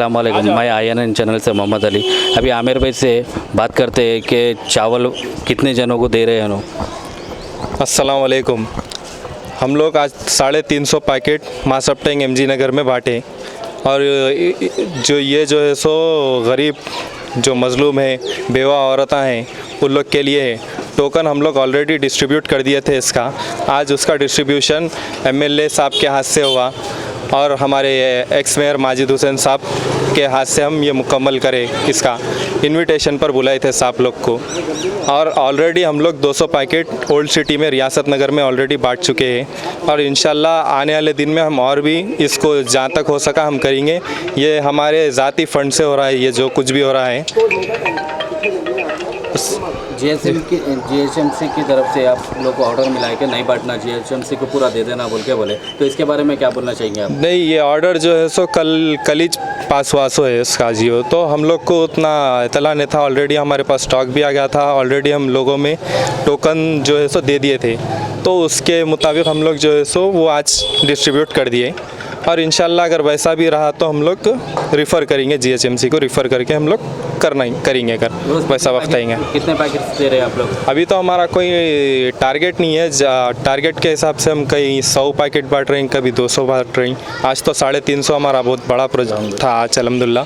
अस्सलाम वालेकुम। मैं INN चैनल से मोहम्मद अली। अभी आमिर भाई से बात करते हैं कि चावल कितने जनों को दे रहे हैं लोग। अस्सलाम वालेकुम। हम लोग आज 350 पैकेट माँ सप्टेंग MG नगर में बांटे और जो है सो गरीब जो मज़लूम है, बेवा औरतें हैं, उन लोग के लिए है। टोकन हम लोग ऑलरेडी डिस्ट्रीब्यूट कर दिए थे इसका। आज उसका डिस्ट्रीब्यूशन MLA साहब के हाथ से हुआ और हमारे एक्स मेयर माजिद हुसैन साहब के हाथ से हम ये मुकम्मल करें। इसका इनविटेशन पर बुलाए थे साहब लोग को और ऑलरेडी हम लोग 200 पैकेट ओल्ड सिटी में रियासत नगर में ऑलरेडी बांट चुके हैं और इंशाल्लाह आने वाले दिन में हम और भी इसको जहाँ तक हो सका हम करेंगे। ये हमारे ज़ाती फंड से हो रहा है, ये जो कुछ भी हो रहा है। GHMC की तरफ से आप लोग को ऑर्डर मिला है कि नहीं बांटना, GHMC को पूरा दे देना बोल के बोले, तो इसके बारे में क्या बोलना चाहेंगे आप? नहीं, ये ऑर्डर जो है सो कल ही पास वासो है इसका जियो, तो हम लोग को उतना इतला नहीं था। ऑलरेडी हमारे पास स्टॉक भी आ गया था, ऑलरेडी हम लोगों में टोकन जो है सो दे दिए थे, तो उसके मुताबिक हम लोग जो है सो वो आज डिस्ट्रीब्यूट कर दिए और इंशाल्लाह अगर वैसा भी रहा तो हम लोग रिफ़र करेंगे, GHMC को रिफ़र करके हम लोग करेंगे वैसा वक्त आएंगे। कितने पैकेट दे रहे हैं आप लोग? अभी तो हमारा कोई टारगेट नहीं है, टारगेट के हिसाब से हम कहीं 100 पैकेट बांट रहे हैं, कभी 200 बांट रहे हैं। आज तो 350 हमारा बहुत बड़ा प्रोजेक्ट था आज अल्हम्दुलिल्लाह,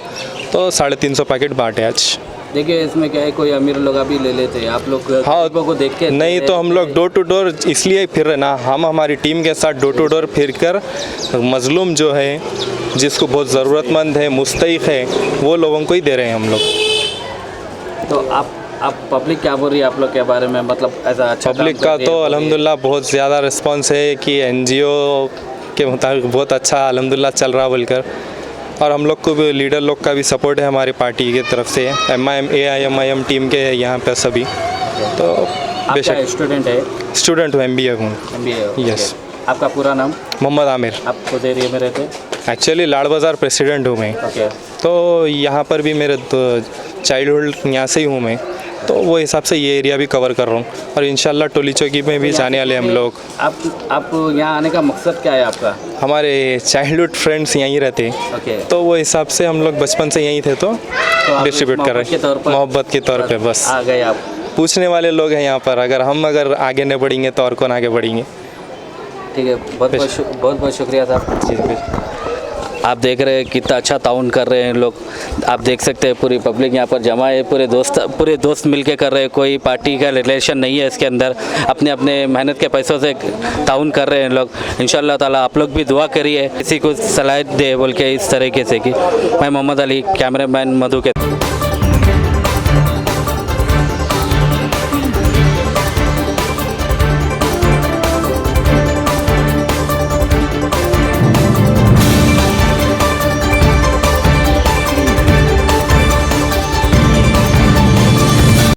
तो 350 पैकेट बांटे आज। देखिए इसमें क्या है, कोई अमीर लोग अभी ले लेते हैं, आप लोग हाँ को देख के नहीं, तो हम लोग डोर टू डोर इसलिए फिर रहे ना, हम हमारी टीम के साथ डोर टू डोर फिर कर मज़लूम जो है, जिसको बहुत ज़रूरतमंद है, मुस्तहिक है, वो लोगों को ही दे रहे हैं हम लोग। तो आप पब्लिक क्या बोल रही है आप लोग के बारे में, मतलब ऐसा अच्छा पब्लिक का तो अल्हम्दुलिल्लाह बहुत ज़्यादा रिस्पांस है कि NGO के मुताबिक बहुत अच्छा अल्हम्दुलिल्लाह चल रहा बोलकर, और हम लोग को भी लीडर लोग का भी सपोर्ट है हमारी पार्टी की तरफ से, MIM AIMIM टीम के यहाँ पे सभी। तो बेशक स्टूडेंट हूँ, MBA हूँ। यस। आपका पूरा नाम? मोहम्मद आमिर। आप किस एरिया में रहते हैं? एक्चुअली लाड़ बाज़ार प्रेसिडेंट हूँ मैं। तो यहाँ पर भी मेरे चाइल्डहुड यहाँ से ही हूँ मैं, तो वो हिसाब से ये एरिया भी कवर कर रहा हूँ और इंशाल्लाह टोली चौकी में भी जाने वाले हम लोग। आप यहाँ आने का मकसद क्या है आपका? हमारे चाइल्डहुड फ्रेंड्स यहीं रहते हैं, तो वो हिसाब से हम लोग बचपन से यहीं थे, तो डिस्ट्रीब्यूट कर रहे हैं मोहब्बत के तौर पे। बस आ गए आप। पूछने वाले लोग हैं यहाँ पर, अगर आगे नहीं बढ़ेंगे तो और कौन आगे बढ़ेंगे। ठीक है, बहुत बहुत शुक्रिया साहब। आप देख रहे हैं कितना अच्छा ताउन कर रहे हैं लोग। आप देख सकते हैं पूरी पब्लिक यहाँ पर जमा है, पूरे दोस्त मिलके कर रहे हैं, कोई पार्टी का रिलेशन नहीं है इसके अंदर, अपने अपने मेहनत के पैसों से ताउन कर रहे हैं लोग। इंशाअल्लाह ताला आप लोग भी दुआ करिए, किसी को सलाह दे बोल के इस तरीके से कि मैं मोहम्मद अली, कैमरामैन मधु के।